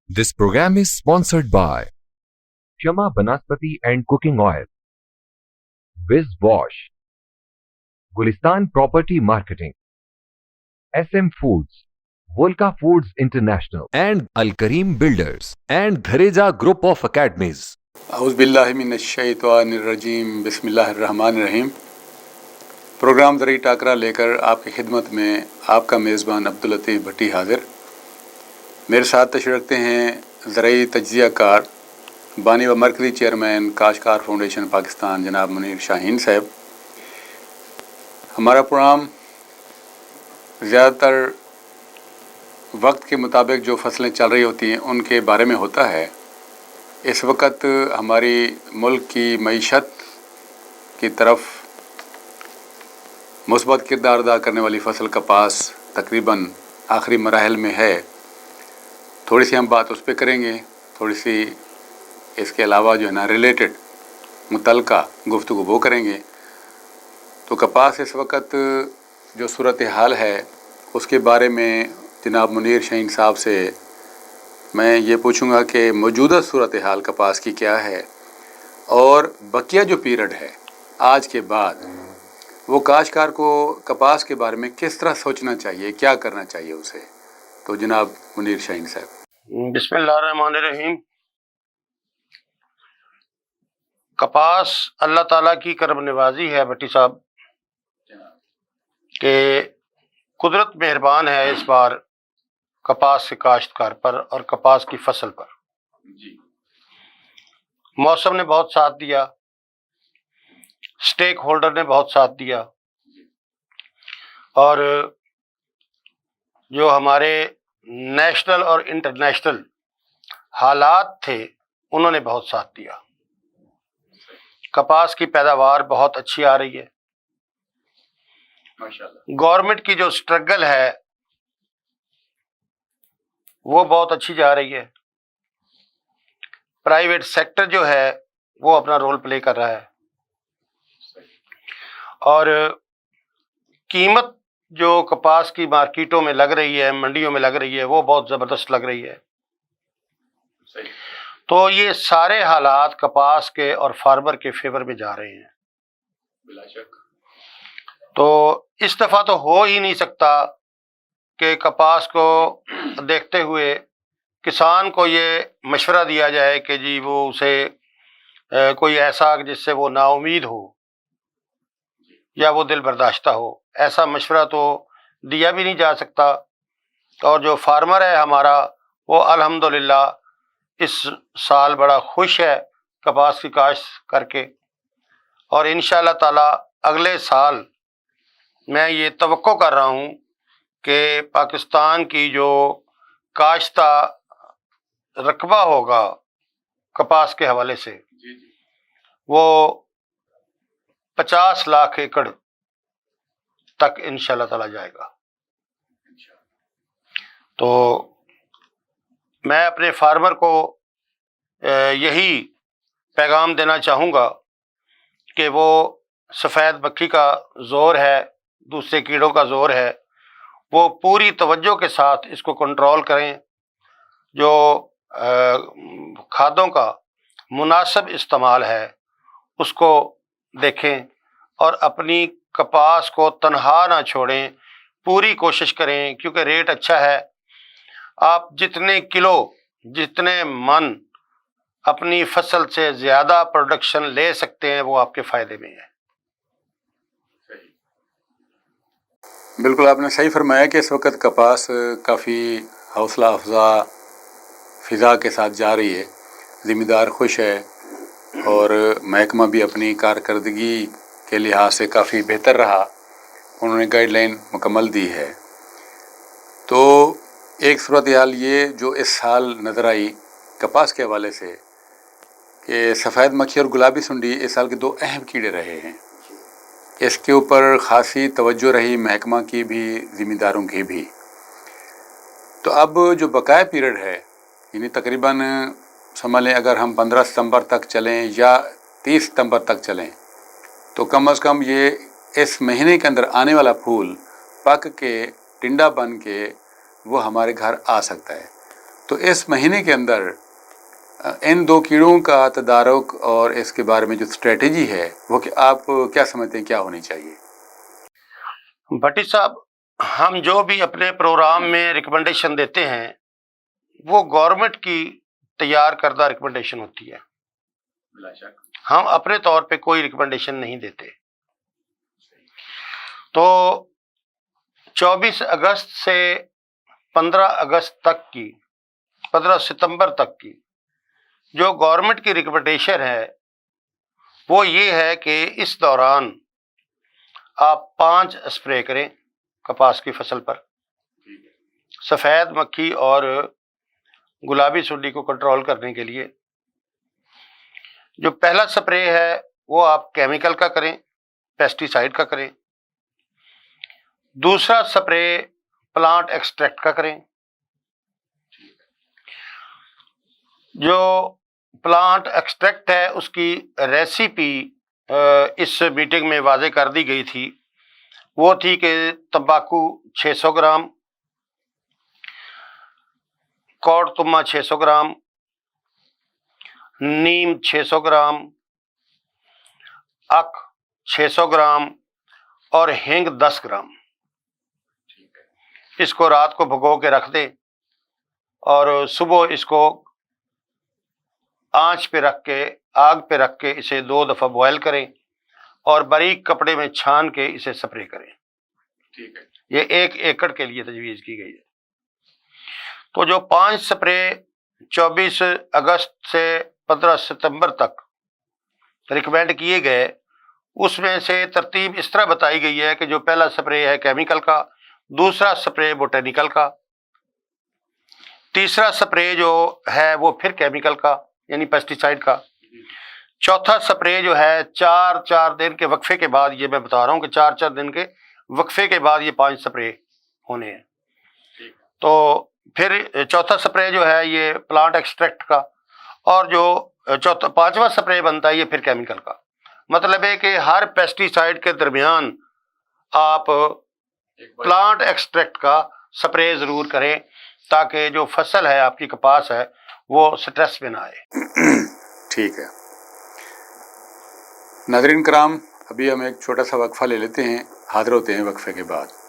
This program is sponsored by Shama Banaspati and Cooking Oil, Wiz Wash, Gulistan Property Marketing, SM Foods, Volca Foods International, and Al Kareem Builders, and Dhareja Group of Academies. اعوذ باللہ من الشیطان الرجیم، بسم اللہ الرحمن الرحیم۔ Programme زرعی ٹاکرا لے کر آپ کی خدمت میں آپ کا میزبان عبداللطیف بھٹی حاضر۔ میرے ساتھ تشریف رکھتے ہیں زرعی تجزیہ کار، بانی و مرکزی چیئرمین کاشتکار فاؤنڈیشن پاکستان جناب منیر شاہین صاحب۔ ہمارا پروگرام زیادہ تر وقت کے مطابق جو فصلیں چل رہی ہوتی ہیں ان کے بارے میں ہوتا ہے۔ اس وقت ہماری ملک کی معیشت کی طرف مثبت کردار ادا کرنے والی فصل کپاس تقریباً آخری مراحل میں ہے۔ تھوڑی سی ہم بات اس پہ کریں گے، تھوڑی سی اس کے علاوہ جو ہے نا ریلیٹڈ متعلقہ گفتگو وہ کریں گے۔ تو کپاس اس وقت جو صورتحال ہے اس کے بارے میں جناب منیر شاہین صاحب سے میں یہ پوچھوں گا کہ موجودہ صورتحال کپاس کی کیا ہے، اور بقیہ جو پیریڈ ہے آج کے بعد وہ کاشتکار کو کپاس کے بارے میں کس طرح سوچنا چاہیے، کیا کرنا چاہیے اسے۔ تو جناب منیر شاہین صاحب۔ بسم اللہ الرحمن الرحیم۔ کپاس اللہ تعالیٰ کی کرم نوازی ہے بھٹی صاحب کہ قدرت مہربان ہے اس بار کپاس سے کاشتکار پر اور کپاس کی فصل پر۔ موسم نے بہت ساتھ دیا، سٹیک ہولڈر نے بہت ساتھ دیا، اور جو ہمارے نیشنل اور انٹرنیشنل حالات تھے انہوں نے بہت ساتھ دیا۔ کپاس کی پیداوار بہت اچھی آ رہی ہے۔ گورنمنٹ کی جو سٹرگل ہے وہ بہت اچھی جا رہی ہے۔ پرائیویٹ سیکٹر جو ہے وہ اپنا رول پلے کر رہا ہے، اور قیمت جو کپاس کی مارکیٹوں میں لگ رہی ہے، منڈیوں میں لگ رہی ہے، وہ بہت زبردست لگ رہی ہے۔ تو یہ سارے حالات کپاس کے اور فارمر کے فیور میں جا رہے ہیں۔ بلا شک۔ تو اس دفعہ تو ہو ہی نہیں سکتا کہ کپاس کو دیکھتے ہوئے کسان کو یہ مشورہ دیا جائے کہ جی وہ اسے کوئی ایسا جس سے وہ نا امید ہو یا وہ دل برداشتہ ہو، ایسا مشورہ تو دیا بھی نہیں جا سکتا۔ اور جو فارمر ہے ہمارا وہ الحمدللہ اس سال بڑا خوش ہے کپاس کی کاشت کر کے، اور انشاءاللہ تعالی اگلے سال میں یہ توقع کر رہا ہوں کہ پاکستان کی جو کاشتہ رقبہ ہوگا کپاس کے حوالے سے وہ 50 لاکھ ایکڑ تک انشاءاللہ تعالی جائے گا۔ تو میں اپنے فارمر کو یہی پیغام دینا چاہوں گا کہ وہ سفید مکھی کا زور ہے، دوسرے کیڑوں کا زور ہے، وہ پوری توجہ کے ساتھ اس کو کنٹرول کریں، جو کھادوں کا مناسب استعمال ہے اس کو دیکھیں، اور اپنی کپاس کو تنہا نہ چھوڑیں، پوری کوشش کریں، کیونکہ ریٹ اچھا ہے۔ آپ جتنے کلو، جتنے من اپنی فصل سے زیادہ پروڈکشن لے سکتے ہیں وہ آپ کے فائدے میں ہے۔ بالکل آپ نے صحیح فرمایا کہ اس وقت کپاس کافی حوصلہ افزا فضا کے ساتھ جا رہی ہے، ذمہ دار خوش ہے، اور محکمہ بھی اپنی کارکردگی کے لحاظ سے کافی بہتر رہا، انہوں نے گائیڈ لائن مکمل دی ہے۔ تو ایک صورتحال یہ جو اس سال نظر آئی کپاس کے حوالے سے کہ سفید مکھی اور گلابی سنڈی اس سال کے دو اہم کیڑے رہے ہیں، اس کے اوپر خاصی توجہ رہی محکمہ کی بھی، ذمہ داروں کی بھی۔ تو اب جو بقایا پیریڈ ہے، یعنی تقریباً سمجھ لیں اگر ہم 15 ستمبر تک چلیں یا 30 ستمبر تک چلیں تو کم از کم یہ اس مہینے کے اندر آنے والا پھول پک کے ٹنڈا بن کے وہ ہمارے گھر آ سکتا ہے۔ تو اس مہینے کے اندر ان 2 کیڑوں کا تدارک اور اس کے بارے میں جو اسٹریٹجی ہے وہ کہ آپ کیا سمجھتے ہیں کیا ہونی چاہیے؟ بھٹی صاحب، ہم جو بھی اپنے پروگرام میں ریکمنڈیشن دیتے ہیں وہ گورنمنٹ کی تیار کردہ ریکمنڈیشن ہوتی ہے، ہم اپنے طور پہ کوئی ریکمنڈیشن نہیں دیتے۔ تو 24 اگست سے 15 ستمبر تک کی جو گورنمنٹ کی ریکمنڈیشن ہے وہ یہ ہے کہ اس دوران آپ 5 اسپرے کریں کپاس کی فصل پر، سفید مکھی اور گلابی سنڈی کو کنٹرول کرنے کے لیے۔ جو پہلا سپرے ہے وہ آپ کیمیکل کا کریں، پیسٹی سائیڈ کا کریں۔ دوسرا سپرے پلانٹ ایکسٹریکٹ کا کریں۔ جو پلانٹ ایکسٹریکٹ ہے اس کی ریسیپی اس میٹنگ میں واضح کر دی گئی تھی، وہ تھی کہ تمباکو 600 گرام، کوڑ تما 600 گرام، نیم 600 گرام، اک 600 گرام اور ہینگ 10 گرام۔ اس کو رات کو بھگو کے رکھ دیں اور صبح اس کو آنچ پہ رکھ کے، آگ پہ رکھ کے اسے 2 دفعہ بوائل کریں اور باریک کپڑے میں چھان کے اسے سپرے کریں۔ ٹھیک ہے، یہ 1 ایکڑ کے لیے تجویز کی گئی ہے۔ تو جو 5 سپرے 24 اگست سے 15 ستمبر تک ریکمینڈ کیے گئے، اس میں سے ترتیب اس طرح بتائی گئی ہے کہ جو پہلا سپرے ہے کیمیکل کا، دوسرا سپرے بوٹینیکل کا، تیسرا سپرے جو ہے وہ پھر کیمیکل کا یعنی پیسٹی سائیڈ کا، چوتھا سپرے جو ہے 4 دن کے وقفے کے بعد، یہ میں بتا رہا ہوں کہ 4 دن کے وقفے کے بعد یہ 5 سپرے ہونے ہیں۔ تو پھر چوتھا سپرے جو ہے یہ پلانٹ ایکسٹریکٹ کا، اور جو 5واں سپرے بنتا ہے یہ پھر کیمیکل کا۔ مطلب ہے کہ ہر پیسٹی سائیڈ کے درمیان آپ پلانٹ ایکسٹریکٹ کا سپرے ضرور کریں تاکہ جو فصل ہے آپ کی کپاس ہے وہ سٹریس میں نہ آئے۔ ٹھیک ہے ناظرین کرام، ابھی ہم ایک چھوٹا سا وقفہ لے لیتے ہیں، حاضر ہوتے ہیں وقفے کے بعد۔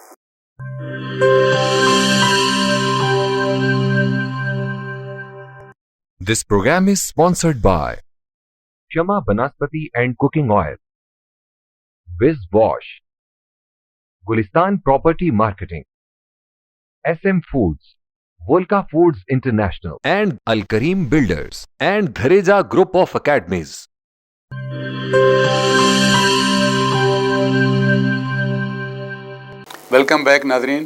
This program is sponsored by Shama Banaspati and Cooking Oil, Viz Wash, Gulistan Property Marketing, SM Foods, Volca Foods International, and Al Kareem Builders and Dhareja Group of Academies. Welcome back ناظرین،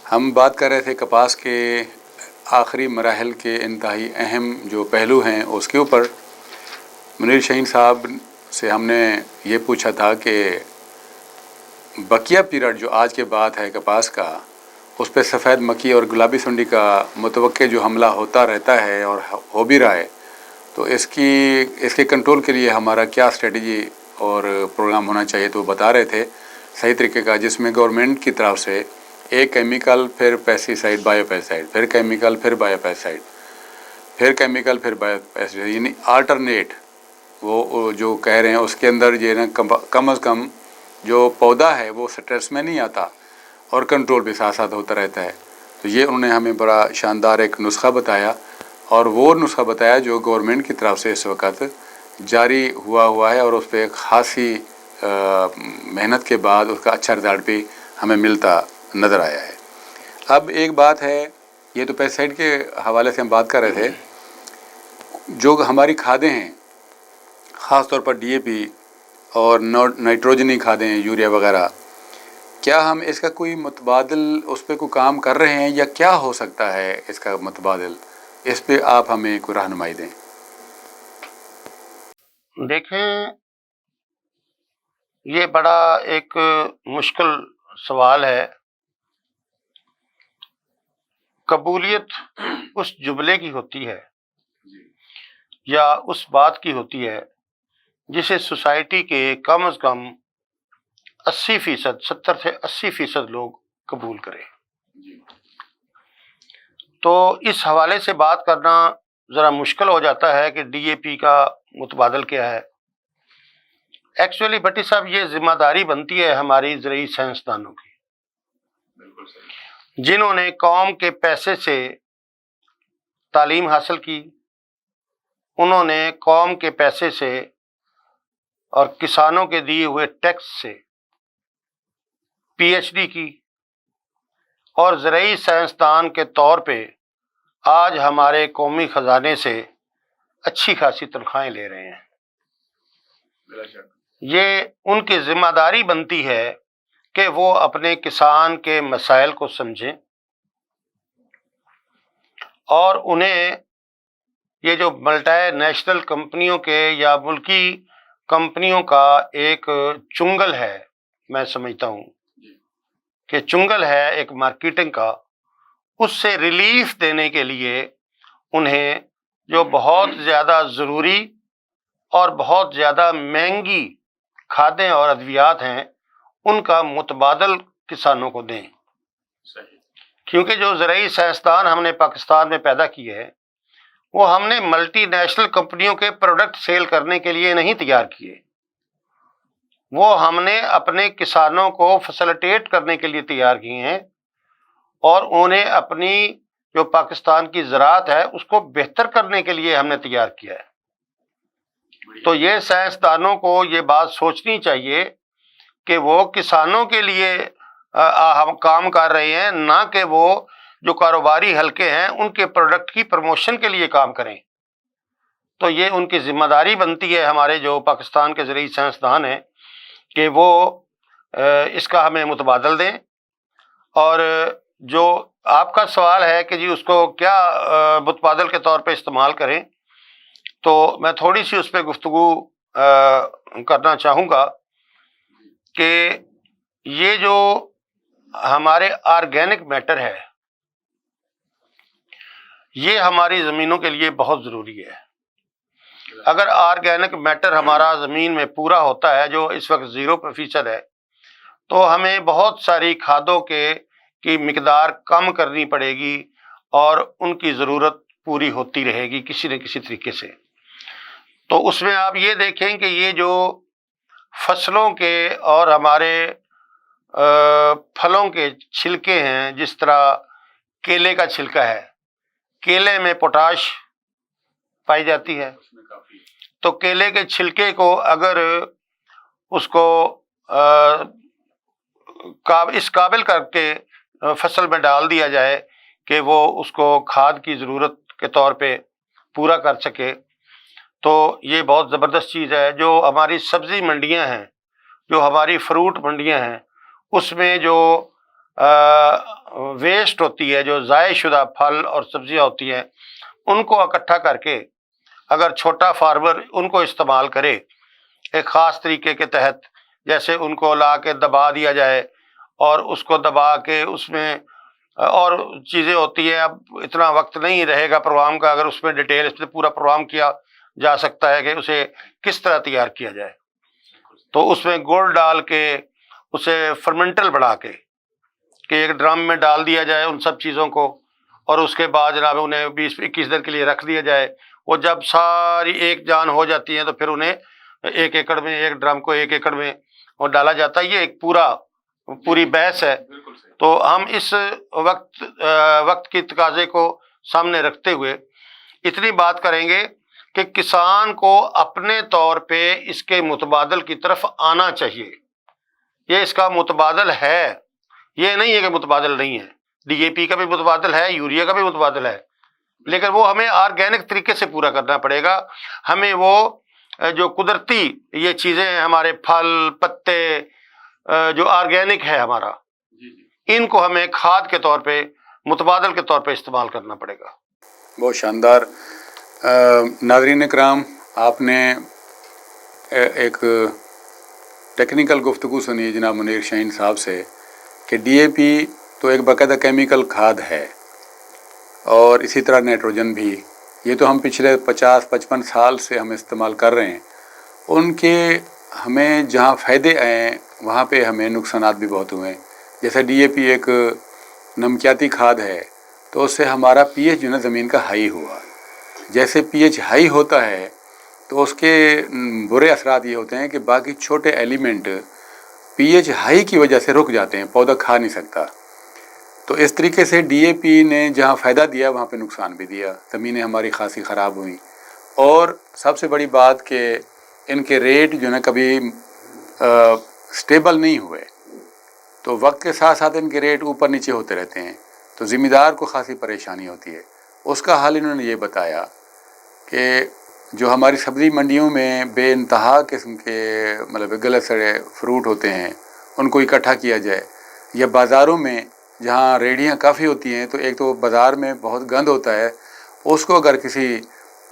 ہم بات کر رہے تھے کپاس کے آخری مراحل کے انتہائی اہم جو پہلو ہیں اس کے اوپر۔ منیر شہین صاحب سے ہم نے یہ پوچھا تھا کہ بقیہ پیریڈ جو آج کے بعد ہے کپاس کا، اس پہ سفید مکھی اور گلابی سنڈی کا متوقع جو حملہ ہوتا رہتا ہے اور ہو بھی رہا ہے، تو اس کے کنٹرول کے لیے ہمارا کیا اسٹریٹجی اور پروگرام ہونا چاہیے، تو وہ بتا رہے تھے صحیح طریقے کا، جس میں گورنمنٹ کی طرف سے ایک کیمیکل، پھر پیسٹی سائیڈ، بایو پیسٹی سائیڈ، پھر کیمیکل، پھر بایو پیسٹی سائیڈ، پھر کیمیکل، پھر بایو پیسٹی سائیڈ، یعنی آلٹرنیٹ وہ جو کہہ رہے ہیں اس کے اندر جو ہے نا کم از کم جو پودا ہے وہ سٹریس میں نہیں آتا اور کنٹرول بھی ساتھ ساتھ ہوتا رہتا ہے۔ تو یہ انہوں نے ہمیں بڑا شاندار ایک نسخہ بتایا، اور وہ نسخہ بتایا جو گورنمنٹ کی طرف سے اس وقت جاری ہوا ہے، اور اس پہ ایک خاصی محنت کے بعد اس کا اچھا رزلٹ بھی ہمیں ملتا نظر آیا ہے۔ اب ایک بات ہے، یہ تو پیسٹی سائیڈ کے حوالے سے ہم بات کر رہے تھے، جو ہماری کھادیں ہیں خاص طور پر ڈی اے پی اور نائٹروجنی کھادیں، یوریا وغیرہ، کیا ہم اس کا کوئی متبادل اس پہ کوئی کام کر رہے ہیں، یا کیا ہو سکتا ہے اس کا متبادل؟ اس پہ آپ ہمیں کوئی رہنمائی دیں۔ دیکھیں، یہ بڑا ایک مشکل سوال ہے۔ قبولیت اس جملے کی ہوتی ہے یا اس بات کی ہوتی ہے جسے سوسائٹی کے کم از کم 80%، 70 سے 80% لوگ قبول کریں۔ تو اس حوالے سے بات کرنا ذرا مشکل ہو جاتا ہے کہ ڈی اے پی کا متبادل کیا ہے۔ ایکچولی بھٹی صاحب یہ ذمہ داری بنتی ہے ہماری زرعی سائنسدانوں کی، جنہوں نے قوم کے پیسے سے تعلیم حاصل کی، انہوں نے قوم کے پیسے سے اور کسانوں کے دیے ہوئے ٹیکس سے پی ایچ ڈی کی، اور زرعی سائنسدان کے طور پہ آج ہمارے قومی خزانے سے اچھی خاصی تنخواہیں لے رہے ہیں۔ یہ ان کی ذمہ داری بنتی ہے کہ وہ اپنے کسان کے مسائل کو سمجھیں، اور انہیں یہ جو ملٹی نیشنل کمپنیوں کے یا ملکی کمپنیوں کا ایک چنگل ہے، میں سمجھتا ہوں کہ چنگل ہے ایک مارکیٹنگ کا، اس سے ریلیف دینے کے لیے انہیں جو بہت زیادہ ضروری اور بہت زیادہ مہنگی کھادیں اور ادویات ہیں، ان کا متبادل کسانوں کو دیں۔ کیونکہ جو زرعی سائنسدان ہم نے پاکستان میں پیدا کیے ہیں، وہ ہم نے ملٹی نیشنل کمپنیوں کے پروڈکٹ سیل کرنے کے لیے نہیں تیار کیے، وہ ہم نے اپنے کسانوں کو فیسیلیٹیٹ کرنے کے لیے تیار کیے ہیں، اور انہیں اپنی جو پاکستان کی زراعت ہے اس کو بہتر کرنے کے لیے ہم نے تیار کیا ہے۔ تو یہ سائنسدانوں کو یہ بات سوچنی چاہیے کہ وہ کسانوں کے لیے ہم کام کر رہے ہیں، نہ کہ وہ جو کاروباری حلقے ہیں ان کے پروڈکٹ کی پروموشن کے لیے کام کریں۔ تو یہ ان کی ذمہ داری بنتی ہے ہمارے جو پاکستان کے زرعی سائنسدان ہیں کہ وہ اس کا ہمیں متبادل دیں۔ اور جو آپ کا سوال ہے کہ جی اس کو کیا متبادل کے طور پہ استعمال کریں، تو میں تھوڑی سی اس پہ گفتگو کرنا چاہوں گا کہ یہ جو ہمارے آرگینک میٹر ہے، یہ ہماری زمینوں کے لیے بہت ضروری ہے۔ اگر آرگینک میٹر ہمارا زمین میں پورا ہوتا ہے، جو اس وقت 0% ہے، تو ہمیں بہت ساری کھادوں کی مقدار کم کرنی پڑے گی، اور ان کی ضرورت پوری ہوتی رہے گی کسی نہ کسی طریقے سے۔ تو اس میں آپ یہ دیکھیں کہ یہ جو فصلوں کے اور ہمارے پھلوں کے چھلکے ہیں، جس طرح کیلے کا چھلکا ہے، کیلے میں پوٹاش پائی جاتی ہے، تو کیلے کے چھلکے کو اگر اس کو اس قابل کر کے فصل میں ڈال دیا جائے کہ وہ اس کو کھاد کی ضرورت کے طور پہ پورا کر سکے، تو یہ بہت زبردست چیز ہے۔ جو ہماری سبزی منڈیاں ہیں، جو ہماری فروٹ منڈیاں ہیں، اس میں جو ویسٹ ہوتی ہے، جو ضائع شدہ پھل اور سبزیاں ہوتی ہیں، ان کو اکٹھا کر کے اگر چھوٹا فارمر ان کو استعمال کرے ایک خاص طریقے کے تحت، جیسے ان کو لا کے دبا دیا جائے، اور اس کو دبا کے اس میں اور چیزیں ہوتی ہیں۔ اب اتنا وقت نہیں رہے گا پروگرام کا، اگر اس میں ڈیٹیل اس میں پورا پروگرام کیا جا سکتا ہے کہ اسے کس طرح تیار کیا جائے۔ تو اس میں گڑ ڈال کے اسے فرمنٹل بڑھا کے کہ ایک ڈرم میں ڈال دیا جائے ان سب چیزوں کو، اور اس کے بعد جناب انہیں 20-21 دن کے لیے رکھ دیا جائے۔ وہ جب ساری ایک جان ہو جاتی ہیں تو پھر انہیں 1 ایکڑ میں، ایک ڈرم کو 1 ایکڑ میں وہ ڈالا جاتا ہے۔ یہ ایک پوری بحث ہے۔ تو ہم اس وقت کی تقاضے کو سامنے رکھتے ہوئے اتنی بات کریں گے کہ کسان کو اپنے طور پہ اس کے متبادل کی طرف آنا چاہیے۔ یہ اس کا متبادل ہے، یہ نہیں ہے کہ متبادل نہیں ہے۔ ڈی اے پی کا بھی متبادل ہے، یوریا کا بھی متبادل ہے، لیکن وہ ہمیں آرگینک طریقے سے پورا کرنا پڑے گا۔ ہمیں وہ جو قدرتی یہ چیزیں ہیں، ہمارے پھل پتے جو آرگینک ہے ہمارا، ان کو ہمیں کھاد کے طور پہ، متبادل کے طور پہ استعمال کرنا پڑے گا۔ بہت شاندار۔ ناظرین اکرام، آپ نے ایک ٹیکنیکل گفتگو سنی جناب منیر شاہین صاحب سے کہ ڈی اے پی تو ایک باقاعدہ کیمیکل کھاد ہے، اور اسی طرح نائٹروجن بھی۔ یہ تو ہم پچھلے 50-55 سال سے ہم استعمال کر رہے ہیں۔ ان کے ہمیں جہاں فائدے آئے وہاں پہ ہمیں نقصانات بھی بہت ہوئے ہیں. جیسے ڈی اے پی ایک نمکیاتی کھاد ہے تو اس سے ہمارا پی ایچ جو ہے نا زمین کا ہائی ہوا. جیسے پی ایچ ہائی ہوتا ہے تو اس کے برے اثرات یہ ہوتے ہیں کہ باقی چھوٹے ایلیمنٹ پی ایچ ہائی کی وجہ سے رک جاتے ہیں, پودا کھا نہیں سکتا. تو اس طریقے سے ڈی اے پی نے جہاں فائدہ دیا وہاں پہ نقصان بھی دیا, زمینیں ہماری خاصی خراب ہوئیں. اور سب سے بڑی بات کہ ان کے ریٹ جو ہے نا کبھی سٹیبل نہیں ہوئے, تو وقت کے ساتھ ساتھ ان کے ریٹ اوپر نیچے ہوتے رہتے ہیں, تو ذمہ دار کو خاصی پریشانی ہوتی ہے. اس کا حل انہوں نے یہ بتایا کہ جو ہماری سبزی منڈیوں میں بے انتہا قسم کے مطلب غلط سڑے فروٹ ہوتے ہیں ان کو اکٹھا کیا جائے, یا بازاروں میں جہاں ریڑیاں کافی ہوتی ہیں تو ایک تو بازار میں بہت گند ہوتا ہے, اس کو اگر کسی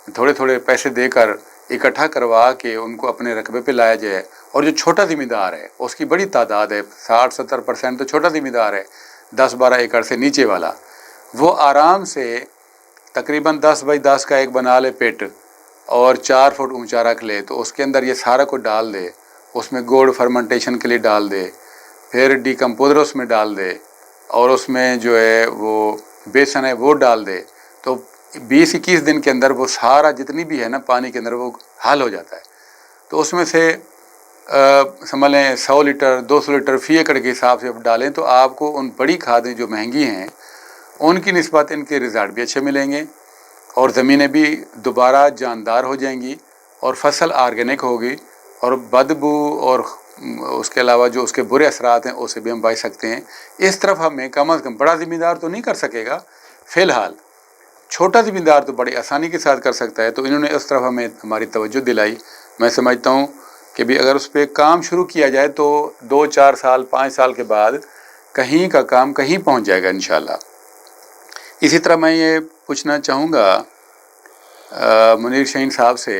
تھوڑے تھوڑے پیسے دے کر اکٹھا کروا کے ان کو اپنے رقبے پہ لایا جائے. اور جو چھوٹا ذمہ دار ہے اس کی بڑی تعداد ہے, 60-70% تو چھوٹا ذمہ دار ہے, 10-12 ایکڑ سے نیچے والا, وہ آرام سے تقریباً 10x10 کا ایک بنا لے پیٹ اور 4 فٹ اونچا رکھ لے, تو اس کے اندر یہ سارا کو ڈال دے, اس میں گوڑ فرمنٹیشن کے لیے ڈال دے, پھر ڈیکمپوزر اس میں ڈال دے, اور اس میں جو ہے وہ بیسن ہے وہ ڈال دے, تو 20-21 دن کے اندر وہ سارا جتنی بھی ہے نا پانی کے اندر وہ حل ہو جاتا ہے. تو اس میں سے سمجھ لیں 100 لیٹر 200 لیٹر فی ایکڑ کے حساب سے ڈالیں تو آپ کو ان بڑی کھادیں جو مہنگی ہیں ان کی نسبت ان کے رزلٹ بھی اچھے ملیں گے, اور زمینیں بھی دوبارہ جاندار ہو جائیں گی, اور فصل آرگینک ہوگی, اور بدبو اور اس کے علاوہ جو اس کے برے اثرات ہیں اسے بھی ہم بچ سکتے ہیں. اس طرف ہمیں کم از کم, بڑا ذمہ دار تو نہیں کر سکے گا فی الحال, چھوٹا ذمہ دار تو بڑی آسانی کے ساتھ کر سکتا ہے. تو انہوں نے اس طرف ہمیں ہماری توجہ دلائی. میں سمجھتا ہوں کہ بھی اگر اس پہ کام شروع کیا جائے تو 2-4 سال 5 سال کے بعد کہیں کا کام کہیں پہنچ جائے گا انشاءاللہ. اسی طرح میں یہ پوچھنا چاہوں گا منیر شہین صاحب سے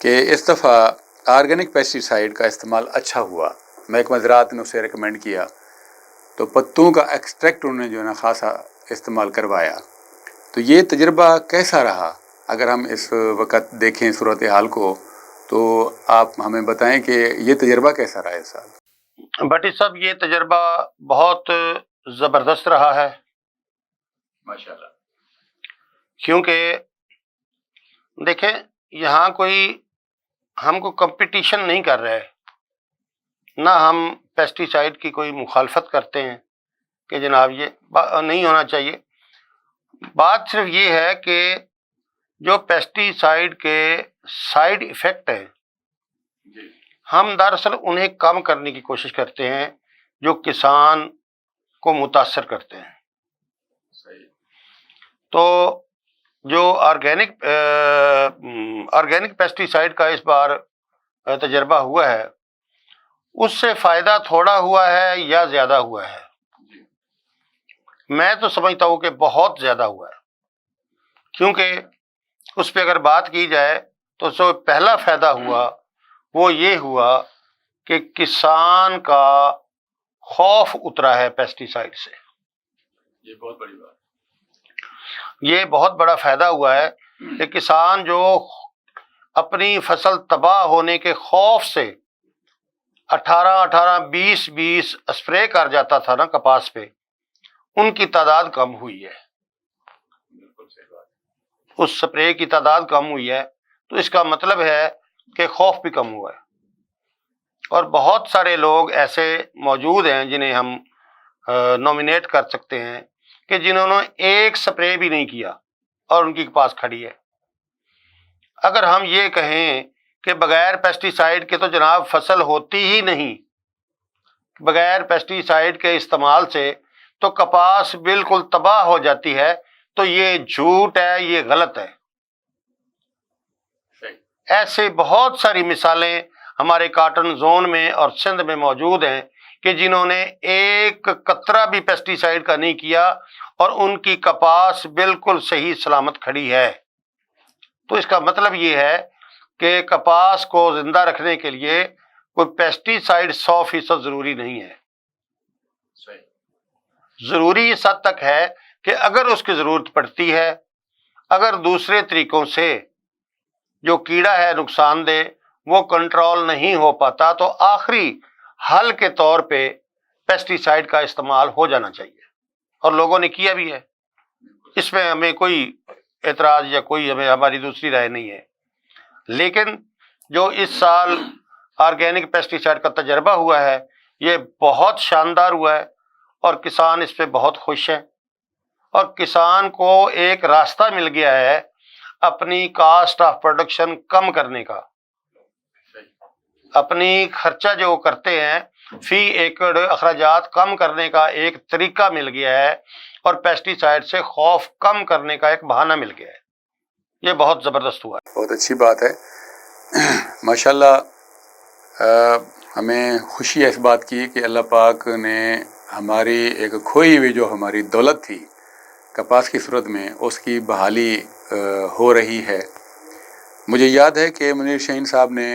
کہ اس دفعہ آرگینک پیسٹیسائڈ کا استعمال اچھا ہوا. محکمہ زراعت نے اسے ریکمینڈ کیا تو پتوں کا ایکسٹریکٹ انہوں نے جو ہے نا خاصا استعمال کروایا. تو یہ تجربہ کیسا رہا؟ اگر ہم اس وقت دیکھیں صورتحال کو تو آپ ہمیں بتائیں کہ یہ تجربہ کیسا رہا اس سال. بھٹی صاحب, یہ تجربہ بہت زبردست رہا ہے ماشاءاللہ. کیونکہ دیکھیں یہاں ہم کو کمپٹیشن نہیں کر رہے, نہ ہم پیسٹی سائڈ کی کوئی مخالفت کرتے ہیں کہ جناب یہ نہیں ہونا چاہیے. بات صرف یہ ہے کہ جو پیسٹی سائڈ کے سائیڈ ایفیکٹ ہیں ہم دراصل انہیں کم کرنے کی کوشش کرتے ہیں جو کسان کو متاثر کرتے ہیں. تو جو آرگینک پیسٹی سائڈ کا اس بار تجربہ ہوا ہے اس سے فائدہ تھوڑا ہوا ہے یا زیادہ ہوا ہے؟ میں تو سمجھتا ہوں کہ بہت زیادہ ہوا ہے, کیونکہ اس پہ اگر بات کی جائے تو جو پہلا فائدہ ہوا وہ یہ ہوا کہ کسان کا خوف اترا ہے پیسٹی سائڈ سے. یہ بہت بڑی بات, یہ بہت بڑا فائدہ ہوا ہے کہ کسان جو اپنی فصل تباہ ہونے کے خوف سے 18-20 اسپرے کر جاتا تھا نا کپاس پہ, ان کی تعداد کم ہوئی ہے. اس سپرے کی تعداد کم ہوئی ہے, تو اس کا مطلب ہے کہ خوف بھی کم ہوا ہے. اور بہت سارے لوگ ایسے موجود ہیں جنہیں ہم نومینیٹ کر سکتے ہیں کہ جنہوں نے ایک سپرے بھی نہیں کیا اور ان کی پاس کھڑی ہے. اگر ہم یہ کہیں کہ بغیر پیسٹی سائڈ کے تو جناب فصل ہوتی ہی نہیں, بغیر پیسٹی سائڈ کے استعمال سے تو کپاس بالکل تباہ ہو جاتی ہے, تو یہ جھوٹ ہے, یہ غلط ہے. ایسے بہت ساری مثالیں ہمارے کاٹن زون میں اور سندھ میں موجود ہیں کہ جنہوں نے ایک قطرہ بھی پیسٹی سائڈ کا نہیں کیا اور ان کی کپاس بالکل صحیح سلامت کھڑی ہے. تو اس کا مطلب یہ ہے کہ کپاس کو زندہ رکھنے کے لیے کوئی پیسٹی سائڈ 100% ضروری نہیں ہے. ضروری اس حد تک ہے کہ اگر اس کی ضرورت پڑتی ہے, اگر دوسرے طریقوں سے جو کیڑا ہے نقصان دہ وہ کنٹرول نہیں ہو پاتا تو آخری حل کے طور پہ پیسٹی سائڈ کا استعمال ہو جانا چاہیے، اور لوگوں نے کیا بھی ہے، اس میں ہمیں کوئی اعتراض یا کوئی ہماری دوسری رائے نہیں ہے۔ لیکن جو اس سال آرگینک پیسٹی سائڈ کا تجربہ ہوا ہے یہ بہت شاندار ہوا ہے، اور کسان اس پہ بہت خوش ہیں، اور کسان کو ایک راستہ مل گیا ہے اپنی کاسٹ آف پروڈکشن کم کرنے کا، اپنی خرچہ جو کرتے ہیں فی ایکڑ اخراجات کم کرنے کا ایک طریقہ مل گیا ہے، اور پیسٹی سائڈ سے خوف کم کرنے کا ایک بہانہ مل گیا ہے۔ یہ بہت زبردست ہوا ہے۔ بہت اچھی بات ہے، ماشاءاللہ۔ ہمیں خوشی ہے اس بات کی کہ اللہ پاک نے ہماری ایک کھوئی ہوئی جو ہماری دولت تھی کپاس کی صورت میں، اس کی بحالی ہو رہی ہے۔ مجھے یاد ہے کہ منیر شاہین صاحب نے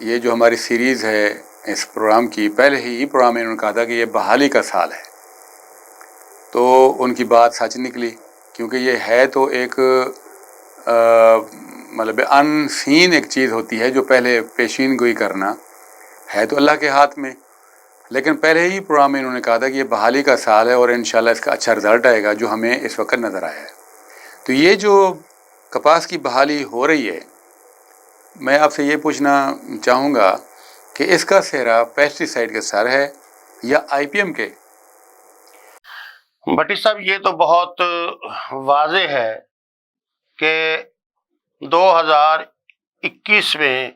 یہ جو ہماری سیریز ہے اس پروگرام کی، پہلے ہی پروگرام میں انہوں نے کہا تھا کہ یہ بحالی کا سال ہے، تو ان کی بات سچ نکلی، کیونکہ یہ ہے تو ایک مطلب ان سین ایک چیز ہوتی ہے جو پہلے پیشین گوئی کرنا ہے تو اللہ کے ہاتھ میں، لیکن پہلے ہی پروگرام میں انہوں نے کہا تھا کہ یہ بحالی کا سال ہے اور انشاءاللہ اس کا اچھا رزلٹ آئے گا جو ہمیں اس وقت نظر آیا ہے۔ تو یہ جو کپاس کی بحالی ہو رہی ہے، میں آپ سے یہ پوچھنا چاہوں گا کہ اس کا سہرا پیسٹی سائڈ کے سر ہے یا آئی پی ایم کے؟ بھٹی صاحب یہ تو بہت واضح ہے کہ 2021 میں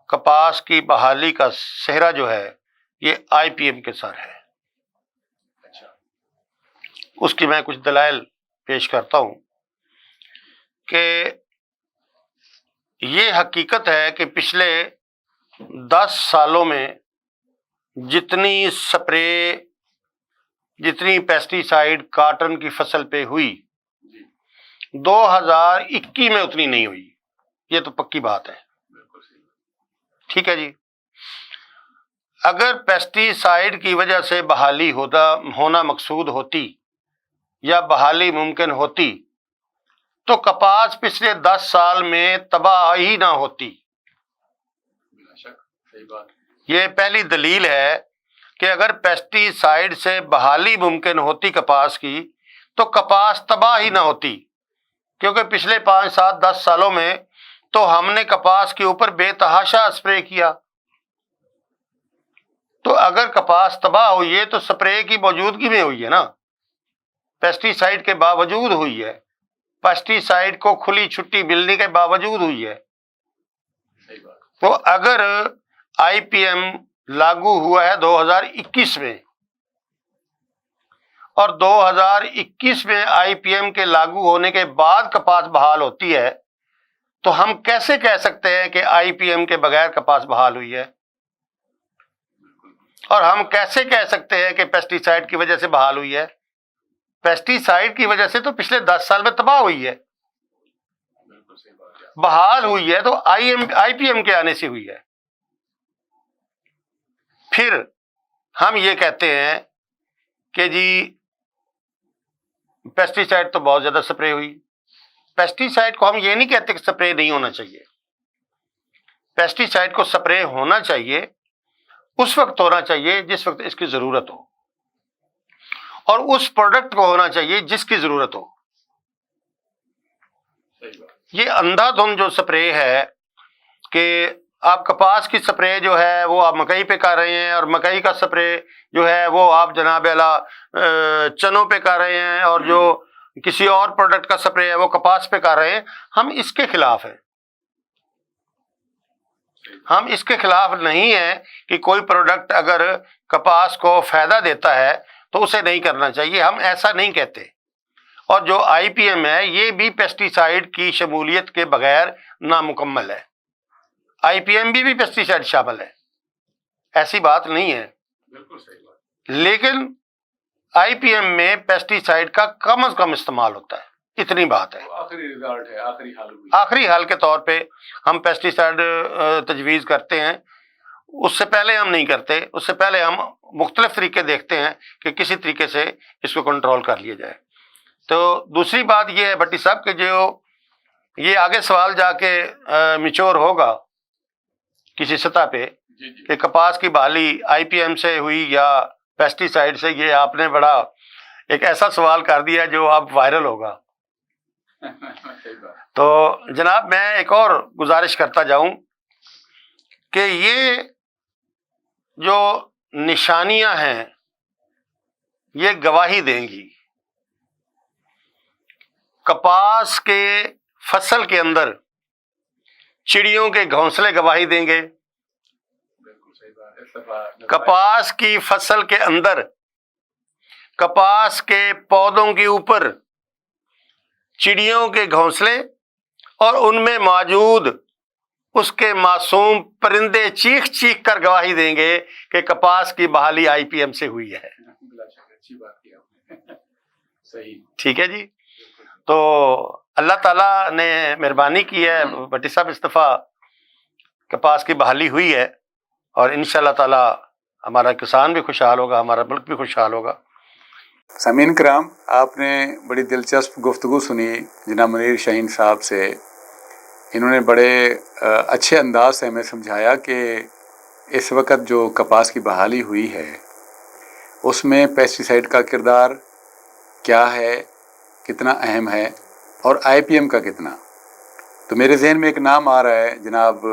کپاس کی بحالی کا سہرا جو ہے یہ آئی پی ایم کے سر ہے۔ اس کی میں کچھ دلائل پیش کرتا ہوں کہ یہ حقیقت ہے کہ پچھلے 10 سالوں میں جتنی پیسٹی سائیڈ کاٹن کی فصل پہ ہوئی 2021 میں اتنی نہیں ہوئی، یہ تو پکی بات ہے۔ ٹھیک ہے جی، اگر پیسٹی سائیڈ کی وجہ سے بحالی ہونا مقصود ہوتی یا بحالی ممکن ہوتی تو کپاس پچھلے 10 سال میں تباہ ہی نہ ہوتی۔ یہ پہلی دلیل ہے کہ اگر پیسٹی سائیڈ سے بحالی ممکن ہوتی کپاس کی تو کپاس تباہ ہی نہ ہوتی، کیونکہ پچھلے 5 7 10 سالوں میں تو ہم نے کپاس کے اوپر بے تحاشا اسپرے کیا، تو اگر کپاس تباہ ہوئی ہے تو سپرے کی موجودگی میں ہوئی ہے نا، پیسٹی سائیڈ کے باوجود ہوئی ہے، پیسٹی سائیڈ کو کھلی چھٹی ملنے کے باوجود ہوئی ہے۔ تو اگر آئی پی ایم لاگو ہوا ہے 2021 میں، اور 2021 میں آئی پی ایم کے لاگو ہونے کے بعد کپاس بحال ہوتی ہے، تو ہم کیسے کہہ سکتے ہیں کہ آئی پی ایم کے بغیر کپاس بحال ہوئی ہے؟ اور ہم کیسے کہہ سکتے ہیں کہ پیسٹی سائیڈ کی وجہ سے بحال ہوئی ہے؟ پیسٹی سائیڈ کی وجہ سے تو پچھلے 10 سال میں تباہ ہوئی ہے، بحال ہوئی ہے تو آئی پی ایم کے آنے سے ہوئی ہے۔ پھر ہم یہ کہتے ہیں کہ جی پیسٹی سائیڈ تو بہت زیادہ سپرے ہوئی۔ پیسٹی سائیڈ کو ہم یہ نہیں کہتے کہ سپرے نہیں ہونا چاہیے، پیسٹی سائیڈ کو سپرے ہونا چاہیے، اس وقت ہونا چاہیے جس وقت اس کی ضرورت ہو، اور اس پروڈکٹ کو ہونا چاہیے جس کی ضرورت ہو۔ یہ اندھا دھند جو سپرے ہے کہ آپ کپاس کی سپرے جو ہے وہ آپ مکئی پہ کر رہے ہیں، اور مکئی کا سپرے جو ہے وہ آپ جناب اعلیٰ چنوں پہ کر رہے ہیں، اور جو کسی اور پروڈکٹ کا سپرے ہے وہ کپاس پہ کر رہے ہیں، ہم اس کے خلاف ہیں۔ ہم اس کے خلاف نہیں ہیں کہ کوئی پروڈکٹ اگر کپاس کو فائدہ دیتا ہے تو اسے نہیں کرنا چاہیے، ہم ایسا نہیں کہتے۔ اور جو آئی پی ایم ہے یہ بھی پیسٹی سائیڈ کی شمولیت کے بغیر نامکمل ہے، آئی پی ایم بھی پیسٹی سائیڈ شامل ہے، ایسی بات نہیں ہے۔ بالکل صحیح بات۔ لیکن آئی پی ایم میں پیسٹی سائیڈ کا کم از کم استعمال ہوتا ہے، اتنی بات ہے۔ آخری رزلٹ ہے، آخری حل کے طور پہ ہم پیسٹی سائیڈ تجویز کرتے ہیں، اس سے پہلے ہم نہیں کرتے، اس سے پہلے ہم مختلف طریقے دیکھتے ہیں کہ کسی طریقے سے اس کو کنٹرول کر لیا جائے۔ تو دوسری بات یہ ہے بھٹی صاحب کہ جو یہ آگے سوال جا کے میچور ہوگا کسی سطح پہ کہ کپاس کی بحالی آئی پی ایم سے ہوئی یا پیسٹی سائڈ سے، یہ آپ نے بڑا ایک ایسا سوال کر دیا جو اب وائرل ہوگا. تو جناب میں ایک اور گزارش کرتا جاؤں کہ یہ جو نشانیاں ہیں یہ گواہی دیں گی. کپاس کے فصل کے اندر چڑیوں کے گھونسلے گواہی دیں گے. کپاس کی فصل کے اندر کپاس کے پودوں کے اوپر چڑیوں کے گھونسلے اور ان میں موجود اس کے معصوم پرندے چیخ چیخ کر گواہی دیں گے کہ کپاس کی بحالی آئی پی ایم سے ہوئی ہے. ٹھیک ہے جی. تو اللہ تعالیٰ نے مہربانی کی ہے، بھٹی صاحب استفا کپاس کی بحالی ہوئی ہے، اور انشاءاللہ تعالیٰ ہمارا کسان بھی خوشحال ہوگا، ہمارا ملک بھی خوشحال ہوگا. سامعین کرام، آپ نے بڑی دلچسپ گفتگو سنی جناب منیر شاہین صاحب سے. انہوں نے بڑے اچھے انداز سے ہمیں سمجھایا کہ اس وقت جو کپاس کی بحالی ہوئی ہے اس میں پیسٹی سائڈ کا کردار کیا ہے، کتنا اہم ہے، اور آئی پی ایم کا کتنا. تو میرے ذہن میں ایک نام آ رہا ہے جناب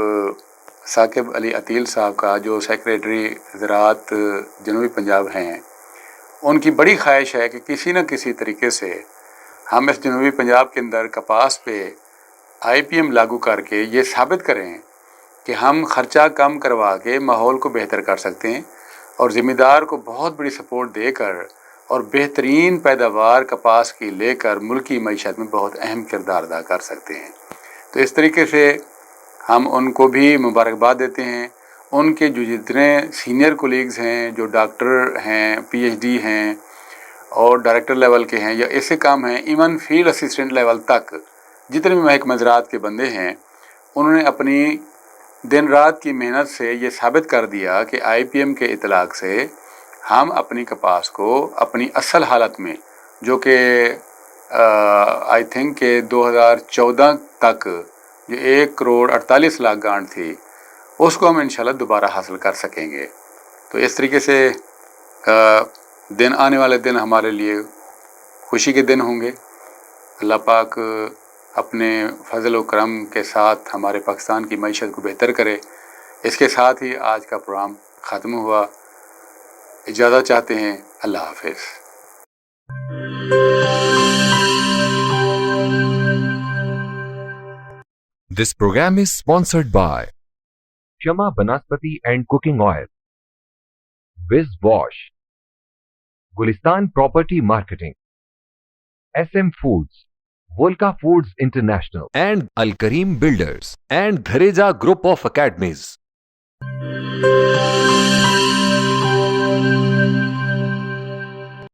ثاقب علی عتیل صاحب کا، جو سیکریٹری زراعت جنوبی پنجاب ہیں. ان کی بڑی خواہش ہے کہ کسی نہ کسی طریقے سے ہم اس جنوبی پنجاب کے اندر کپاس پہ آئی پی ایم لاگو کر کے یہ ثابت کریں کہ ہم خرچہ کم کروا کے ماحول کو بہتر کر سکتے ہیں، اور ذمہ دار کو بہت بڑی سپورٹ دے کر اور بہترین پیداوار کپاس کی لے کر ملکی معیشت میں بہت اہم کردار ادا کر سکتے ہیں. تو اس طریقے سے ہم ان کو بھی مبارکباد دیتے ہیں. ان کے جو جتنے سینئر کولیگز ہیں، جو ڈاکٹر ہیں، پی ایچ ڈی ہیں اور ڈائریکٹر لیول کے ہیں یا ایسے کام ہیں، ایون فیلڈ اسسٹنٹ لیول تک جتنے بھی محکمہ زراعت کے بندے ہیں، انہوں نے اپنی دن رات کی محنت سے یہ ثابت کر دیا کہ آئی پی ایم کے اطلاق سے ہم اپنی کپاس کو اپنی اصل حالت میں، جو کہ آئی تھنک کہ 2014 تک جو 1,48,00,000 گانٹ تھی، اس کو ہم انشاءاللہ دوبارہ حاصل کر سکیں گے. تو اس طریقے سے دن آنے والے دن ہمارے لیے خوشی کے دن ہوں گے. اللہ پاک اپنے فضل و کرم کے ساتھ ہمارے پاکستان کی معیشت کو بہتر کرے. اس کے ساتھ ہی آج کا پروگرام ختم ہوا. اجازت چاہتے ہیں. اللہ حافظ. This program is sponsored by Shama Banaspati and Cooking Oil, Wiz Wash, Gulistan Property Marketing, SM Foods, Volca Foods International, and Al Kareem Builders and Dhareja Group of Academies.